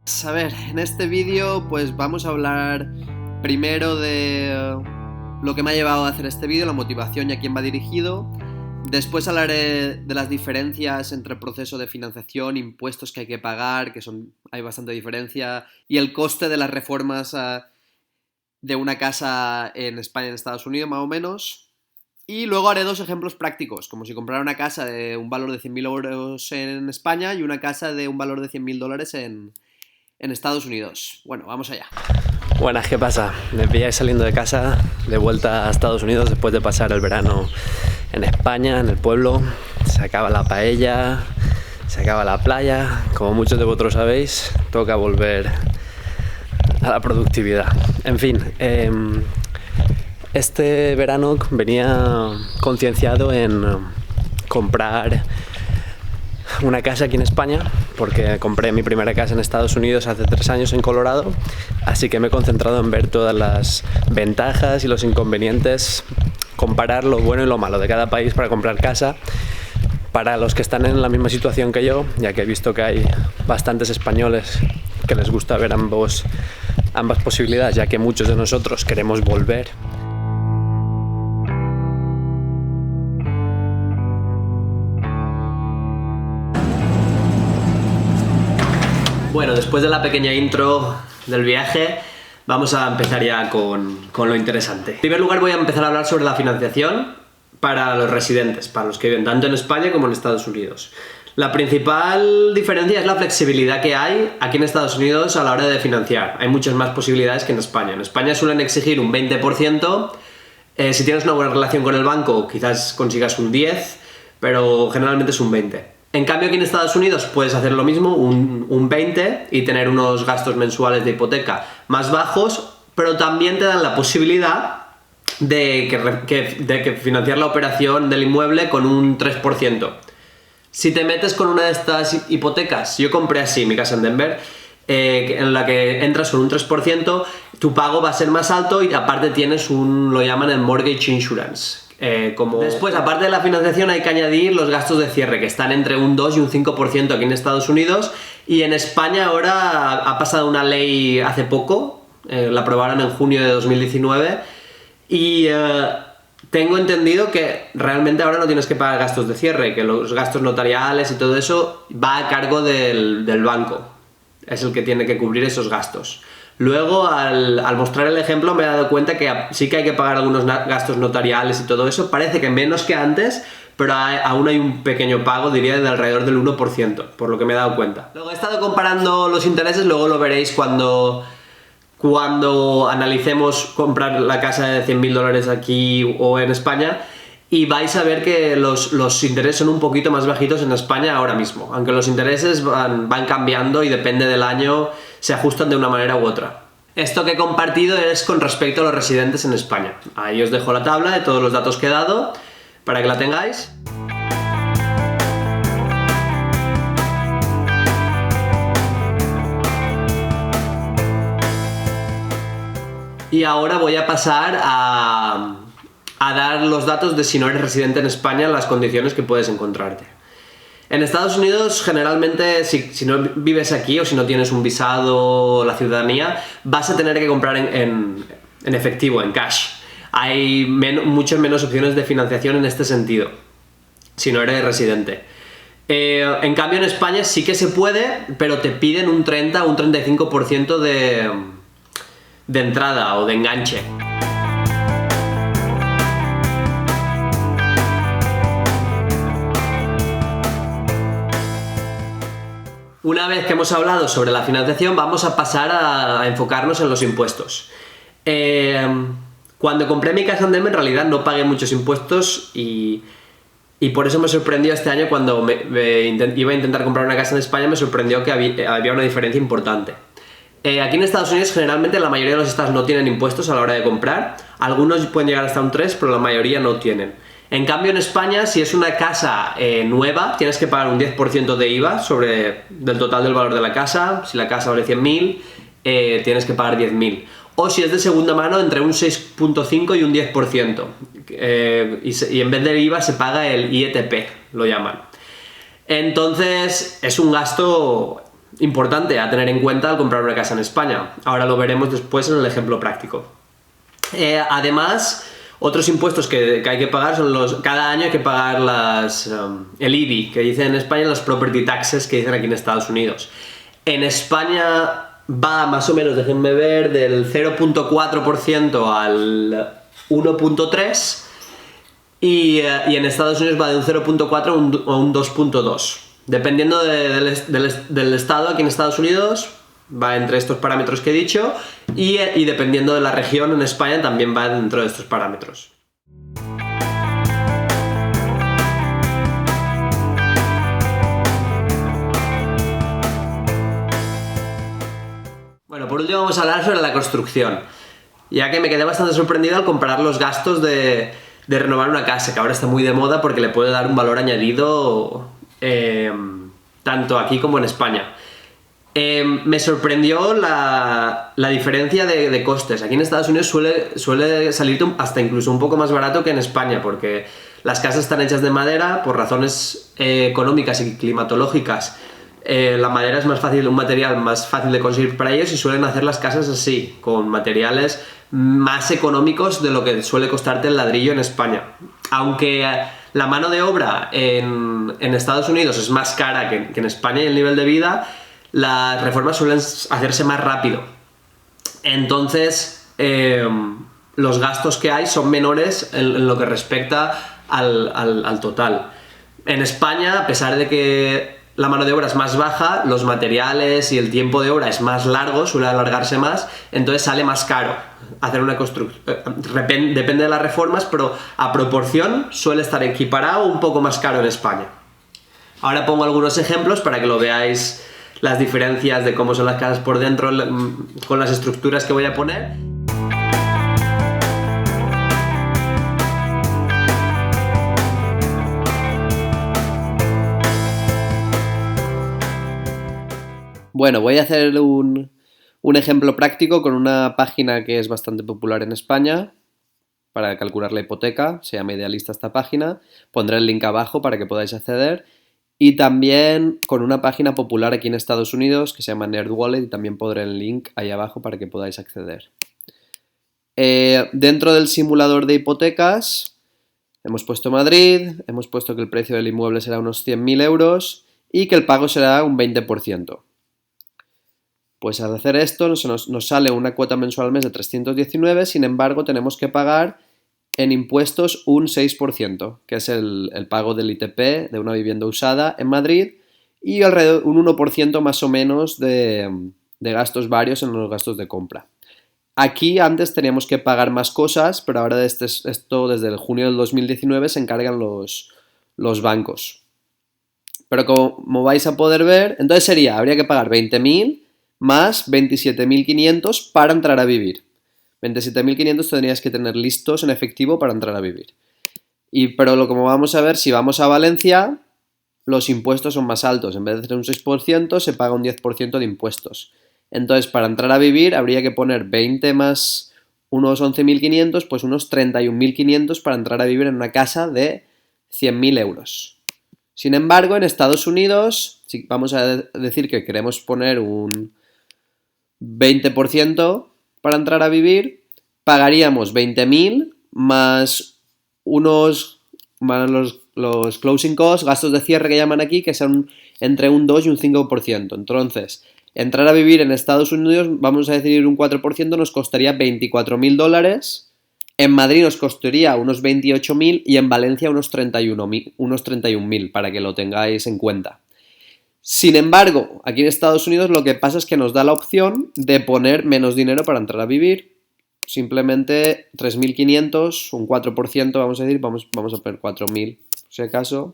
A ver, en este vídeo pues vamos a hablar primero de lo que me ha llevado a hacer este vídeo, la motivación y a quién va dirigido. Después hablaré de las diferencias entre el proceso de financiación, impuestos que hay que pagar, hay bastante diferencia, y el coste de las reformas de una casa en España y en Estados Unidos, más o menos. Y luego haré dos ejemplos prácticos, como si comprara una casa de un valor de 100.000 euros en España y una casa de un valor de 100.000 dólares en Estados Unidos. Bueno, vamos allá. Buenas, ¿qué pasa? Me pilláis saliendo de casa, de vuelta a Estados Unidos después de pasar el verano en España, en el pueblo. Se acaba la paella, se acaba la playa. Como muchos de vosotros sabéis, toca volver a la productividad. En fin, este verano venía concienciado en comprar una casa aquí en España, porque compré mi primera casa en Estados Unidos hace 3 años en Colorado, así que me he concentrado en ver todas las ventajas y los inconvenientes, comparar lo bueno y lo malo de cada país para comprar casa. Para los que están en la misma situación que yo, ya que he visto que hay bastantes españoles que les gusta ver ambas posibilidades, ya que muchos de nosotros queremos volver. Bueno, después de la pequeña intro del viaje, vamos a empezar ya con lo interesante. En primer lugar, voy a empezar a hablar sobre la financiación para los residentes, para los que viven tanto en España como en Estados Unidos. La principal diferencia es la flexibilidad que hay aquí en Estados Unidos a la hora de financiar. Hay muchas más posibilidades que en España. En España suelen exigir un 20%. Si tienes una buena relación con el banco, quizás consigas un 10%, pero generalmente es un 20%. En cambio, aquí en Estados Unidos puedes hacer lo mismo, un 20%, y tener unos gastos mensuales de hipoteca más bajos, pero también te dan la posibilidad de que financiar la operación del inmueble con un 3%. Si te metes con una de estas hipotecas, yo compré así mi casa en Denver, en la que entras con un 3%, tu pago va a ser más alto y aparte tienes lo llaman el mortgage insurance. Después, aparte de la financiación, hay que añadir los gastos de cierre, que están entre un 2 y un 5% aquí en Estados Unidos, y en España ahora ha pasado una ley hace poco, la aprobaron en junio de 2019, y tengo entendido que realmente ahora no tienes que pagar gastos de cierre, que los gastos notariales y todo eso va a cargo del banco, es el que tiene que cubrir esos gastos. Luego, al mostrar el ejemplo, me he dado cuenta que sí que hay que pagar algunos gastos notariales y todo eso. Parece que menos que antes, pero aún hay un pequeño pago, diría, de alrededor del 1%, por lo que me he dado cuenta. Luego he estado comparando los intereses, luego lo veréis cuando analicemos comprar la casa de 100.000 dólares aquí o en España, y vais a ver que los intereses son un poquito más bajitos en España ahora mismo, aunque los intereses van cambiando y depende del año se ajustan de una manera u otra. Esto que he compartido es con respecto a los residentes en España. Ahí os dejo la tabla de todos los datos que he dado para que la tengáis. Y ahora voy a pasar a dar los datos de si no eres residente en España, las condiciones que puedes encontrarte. En Estados Unidos, generalmente, si no vives aquí o si no tienes un visado o la ciudadanía, vas a tener que comprar en efectivo, en cash. Hay muchas menos opciones de financiación en este sentido, si no eres residente. En cambio, en España sí que se puede, pero te piden un 30 o un 35% de entrada o de enganche. Una vez que hemos hablado sobre la financiación, vamos a pasar a enfocarnos en los impuestos. Cuando compré mi casa en Denver, en realidad no pagué muchos impuestos y por eso me sorprendió este año cuando iba a intentar comprar una casa en España, me sorprendió que había una diferencia importante. Aquí en Estados Unidos, generalmente, la mayoría de los estados no tienen impuestos a la hora de comprar. Algunos pueden llegar hasta un 3, pero la mayoría no tienen. En cambio, en España, si es una casa nueva, tienes que pagar un 10% de IVA del total del valor de la casa. Si la casa vale 100.000, tienes que pagar 10.000. O si es de segunda mano, entre un 6.5 y un 10%. Y en vez del IVA se paga el IETP, lo llaman. Entonces, es un gasto importante a tener en cuenta al comprar una casa en España. Ahora lo veremos después en el ejemplo práctico. Además, otros impuestos que hay que pagar son cada año hay que pagar el IBI, que dicen en España, los property taxes, que dicen aquí en Estados Unidos. En España va más o menos, déjenme ver, del 0.4% al 1.3%, y en Estados Unidos va de un 0.4 a un 2.2. Dependiendo del estado, aquí en Estados Unidos va entre estos parámetros que he dicho, y dependiendo de la región, en España también va dentro de estos parámetros. Bueno, por último vamos a hablar sobre la construcción, ya que me quedé bastante sorprendido al comparar los gastos de renovar una casa, que ahora está muy de moda porque le puede dar un valor añadido tanto aquí como en España. Me sorprendió la diferencia de costes. Aquí en Estados Unidos suele salirte hasta incluso un poco más barato que en España, porque las casas están hechas de madera por razones económicas y climatológicas. La madera es un material más fácil de conseguir para ellos, y suelen hacer las casas así, con materiales más económicos de lo que suele costarte el ladrillo en España. Aunque la mano de obra en Estados Unidos es más cara que en España, y el nivel de vida, las reformas suelen hacerse más rápido. Entonces, los gastos que hay son menores en lo que respecta al total. En España, a pesar de que la mano de obra es más baja, los materiales y el tiempo de obra es más largo, suele alargarse más, entonces sale más caro hacer una construcción. Depende de las reformas, pero a proporción suele estar equiparado o un poco más caro en España. Ahora pongo algunos ejemplos para que lo veáis, las diferencias de cómo son las casas por dentro con las estructuras que voy a poner. Bueno, voy a hacer un ejemplo práctico con una página que es bastante popular en España para calcular la hipoteca. Se llama Idealista esta página. Pondré el link abajo para que podáis acceder. Y también con una página popular aquí en Estados Unidos que se llama NerdWallet, y también pondré el link ahí abajo para que podáis acceder. Dentro del simulador de hipotecas hemos puesto Madrid, hemos puesto que el precio del inmueble será unos 100.000 euros y que el pago será un 20%. Pues al hacer esto nos sale una cuota mensual al mes de 319, sin embargo tenemos que pagar en impuestos un 6%, que es el pago del ITP de una vivienda usada en Madrid, y alrededor un 1% más o menos de gastos varios en los gastos de compra. Aquí antes teníamos que pagar más cosas, pero ahora esto desde el junio del 2019 se encargan los bancos. Pero como vais a poder ver, entonces habría que pagar 20.000 más 27.500 para entrar a vivir. 27.500 tendrías que tener listos en efectivo para entrar a vivir. Pero como vamos a ver, si vamos a Valencia, los impuestos son más altos. En vez de ser un 6%, se paga un 10% de impuestos. Entonces, para entrar a vivir, habría que poner 20 más unos 11.500, pues unos 31.500 para entrar a vivir en una casa de 100.000 euros. Sin embargo, en Estados Unidos, si vamos a decir que queremos poner un 20% para entrar a vivir, pagaríamos 20.000 más los closing costs, gastos de cierre que llaman aquí, que son entre un 2 y un 5%. Entonces, entrar a vivir en Estados Unidos, vamos a decir un 4%, nos costaría $24.000. En Madrid nos costaría unos 28.000 y en Valencia unos 31.000, para que lo tengáis en cuenta. Sin embargo, aquí en Estados Unidos lo que pasa es que nos da la opción de poner menos dinero para entrar a vivir. Simplemente 3.500, un 4%, vamos a decir, vamos a poner 4.000, por si acaso.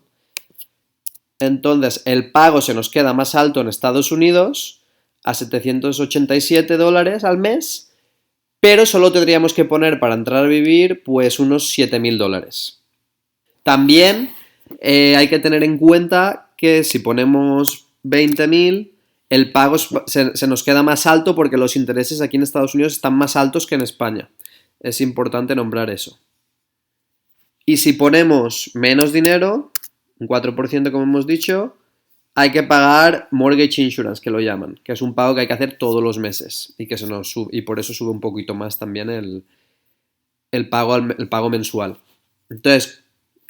Entonces, el pago se nos queda más alto en Estados Unidos, a $787 al mes, pero solo tendríamos que poner para entrar a vivir pues unos $7.000. También hay que tener en cuenta que si ponemos 20.000, el pago se nos queda más alto porque los intereses aquí en Estados Unidos están más altos que en España. Es importante nombrar eso. Y si ponemos menos dinero, un 4% como hemos dicho, hay que pagar mortgage insurance, que lo llaman, que es un pago que hay que hacer todos los meses y que se nos sube, y por eso sube un poquito más también el pago mensual. Entonces,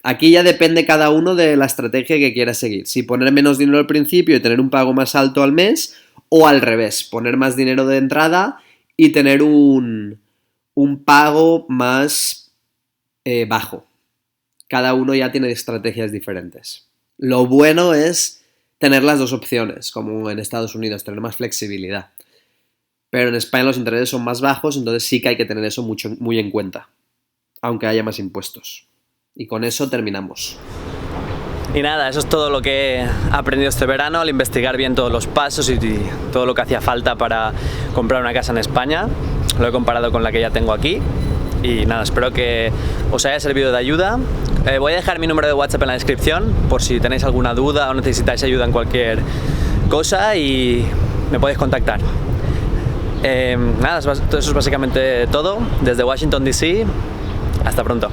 aquí ya depende cada uno de la estrategia que quiera seguir. Si poner menos dinero al principio y tener un pago más alto al mes, o al revés, poner más dinero de entrada y tener un pago más bajo. Cada uno ya tiene estrategias diferentes. Lo bueno es tener las dos opciones, como en Estados Unidos, tener más flexibilidad. Pero en España los intereses son más bajos, entonces sí que hay que tener eso muy en cuenta, aunque haya más impuestos. Y con eso terminamos. Y nada, eso es todo lo que he aprendido este verano al investigar bien todos los pasos y todo lo que hacía falta para comprar una casa en España. Lo he comparado con la que ya tengo aquí. Y nada, espero que os haya servido de ayuda. Voy a dejar mi número de WhatsApp en la descripción por si tenéis alguna duda o necesitáis ayuda en cualquier cosa y me podéis contactar. Nada, eso es básicamente todo. Desde Washington DC, hasta pronto.